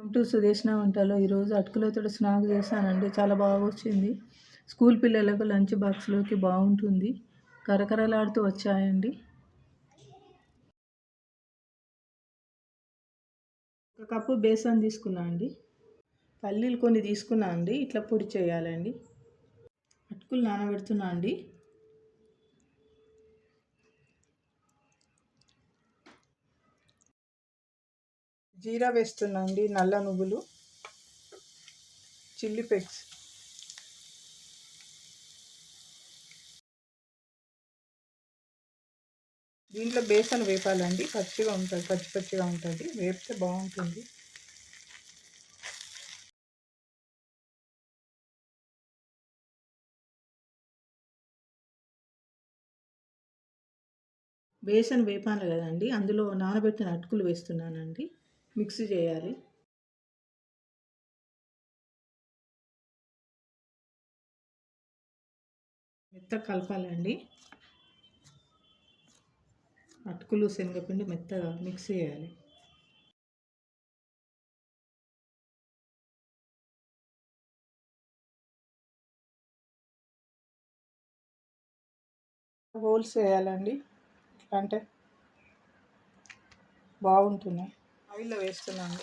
Welcome to Sudeshna వంటలో. ఈరోజు అటుకులతో స్నాక్ చేశానండి. చాలా బాగా వచ్చింది. స్కూల్ పిల్లలకు లంచ్ బాక్స్లోకి బాగుంటుంది. కరకరలాడుతూ వచ్చాయండి. ఒక కప్పు బేసన్ తీసుకున్నా అండి. పల్లీలు కొన్ని తీసుకున్నా అండి. ఇట్లా పొడి చేయాలండి. అటుకులు నానబెడుతున్నా అండి. జీరా వేస్తున్నా అండి. నల్ల నువ్వులు, చిల్లీ ఫ్లేక్స్, దీంట్లో బేసన్ వేపాలండి. పచ్చిగా ఉంటుంది, పచ్చిగా ఉంటుంది. వేపితే బాగుంటుంది. బేసన్ వేపాలి కదండి, అందులో నానబెట్టిన అటుకులు వేస్తున్నానండి. మిక్సీ చేయాలి. మెత్తగా కలపాలండి. అటుకులు శనగపిండి మెత్తగా మిక్స్ చేయాలి. హోల్స్ వేయాలండి. అంటే బాగుంటుంది. ఆయిల్లో వేస్తున్నాను.